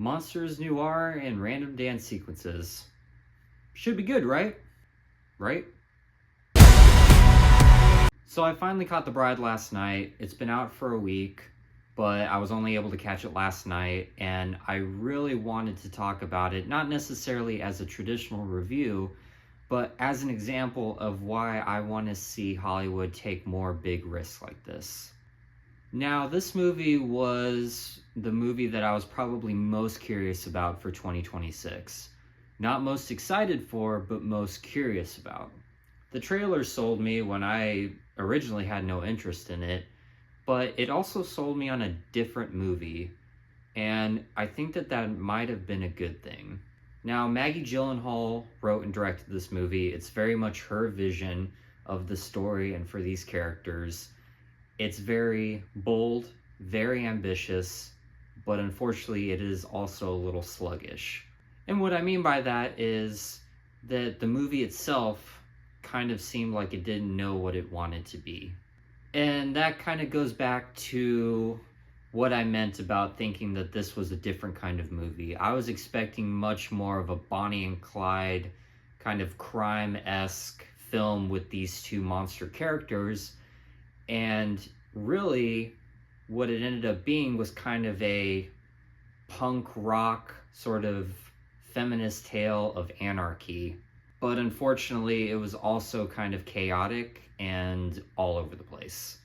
monsters, noir, and random dance sequences. Should be good, right? Right? So I finally caught The Bride last night. It's been out for a week, but I was only able to catch it last night, and I really wanted to talk about it, not necessarily as a traditional review, but as an example of why I want to see Hollywood take more big risks like this. Now, this movie was the movie that I was probably most curious about for 2026. Not most excited for, but most curious about. The trailer sold me when I originally had no interest in it, but it also sold me on a different movie, and I think that might have been a good thing. Now, Maggie Gyllenhaal wrote and directed this movie. It's very much her vision of the story and for these characters. It's very bold, very ambitious, but unfortunately it is also a little sluggish. And what I mean by that is that the movie itself kind of seemed like it didn't know what it wanted to be. And that kind of goes back to what I meant about thinking that this was a different kind of movie. I was expecting much more of a Bonnie and Clyde kind of crime-esque film with these two monster characters, and really what it ended up being was kind of a punk rock sort of feminist tale of anarchy. But unfortunately, it was also kind of chaotic and all over the place.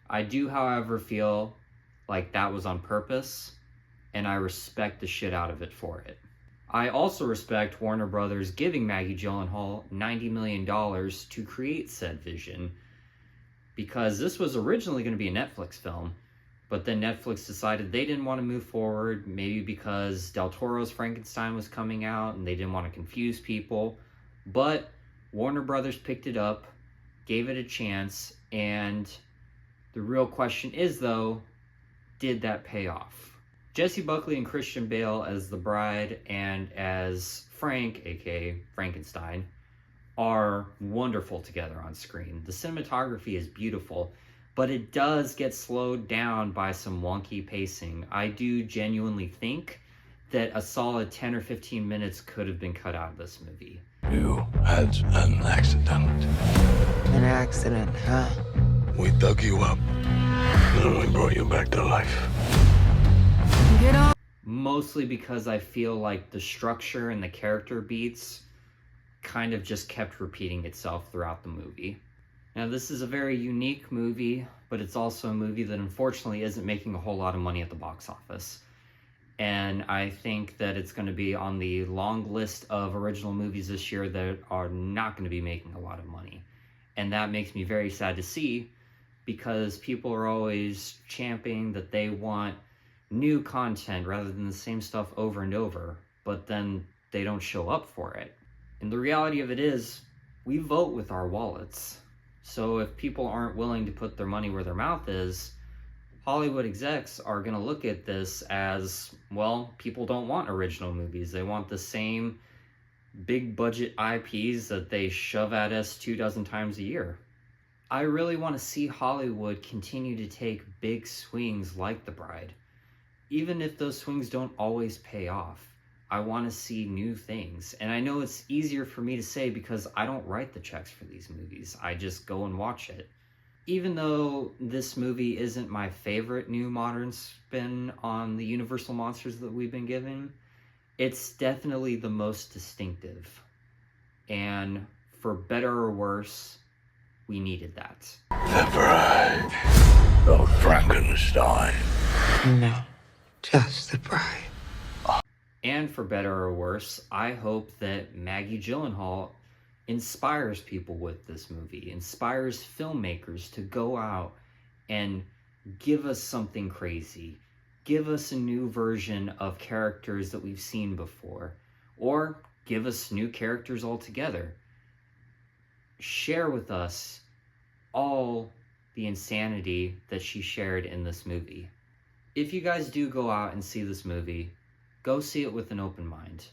I do, however, feel like that was on purpose, and I respect the shit out of it for it. I also respect Warner Brothers giving Maggie Gyllenhaal $90 million to create said vision, because this was originally going to be a Netflix film, but then Netflix decided they didn't want to move forward, maybe because Del Toro's Frankenstein was coming out and they didn't want to confuse people. But Warner Brothers picked it up, gave it a chance, and the real question is, though, did that pay off? Jessie Buckley and Christian Bale as the bride and as Frank, aka Frankenstein, are wonderful together on screen. The cinematography is beautiful, but it does get slowed down by some wonky pacing. I do genuinely think that a solid 10 or 15 minutes could have been cut out of this movie. You had an accident. An accident, huh? We dug you up, and we brought you back to life. Get on. Mostly because I feel like the structure and the character beats kind of just kept repeating itself throughout the movie. Now, this is a very unique movie, but it's also a movie that unfortunately isn't making a whole lot of money at the box office. And I think that it's going to be on the long list of original movies this year that are not going to be making a lot of money. And that makes me very sad to see, because people are always championing that they want new content rather than the same stuff over and over, but then they don't show up for it. And the reality of it is, we vote with our wallets. So if people aren't willing to put their money where their mouth is, Hollywood execs are going to look at this as, well, people don't want original movies. They want the same big budget IPs that they shove at us 24 times a year. I really want to see Hollywood continue to take big swings like The Bride. Even if those swings don't always pay off, I want to see new things. And I know it's easier for me to say because I don't write the checks for these movies. I just go and watch it. Even though this movie isn't my favorite new modern spin on the Universal monsters that we've been given, it's definitely the most distinctive. And for better or worse, we needed that. The Bride of Frankenstein. No, just the bride. And for better or worse, I hope that Maggie Gyllenhaal inspires people with this movie, inspires filmmakers to go out and give us something crazy, give us a new version of characters that we've seen before, or give us new characters altogether. Share with us all the insanity that she shared in this movie. If you guys do go out and see this movie, go see it with an open mind.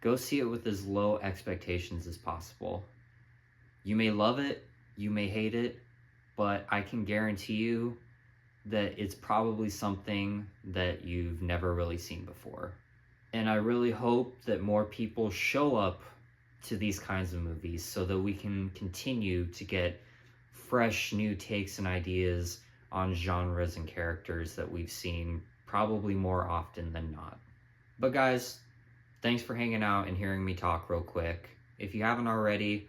Go see it with as low expectations as possible. You may love it, you may hate it, but I can guarantee you that it's probably something that you've never really seen before. And I really hope that more people show up to these kinds of movies so that we can continue to get fresh new takes and ideas on genres and characters that we've seen probably more often than not. But guys, thanks for hanging out and hearing me talk real quick. If you haven't already,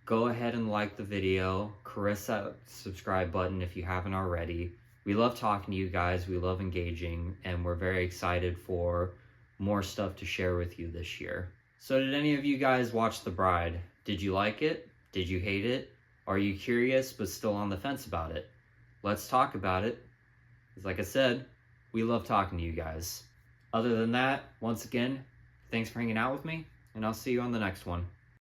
go ahead and like the video, caress that subscribe button if you haven't already. We love talking to you guys, we love engaging, and we're very excited for more stuff to share with you this year. So did any of you guys watch The Bride? Did you like it? Did you hate it? Are you curious but still on the fence about it? Let's talk about it. Because like I said, we love talking to you guys. Other than that, once again, thanks for hanging out with me, and I'll see you on the next one.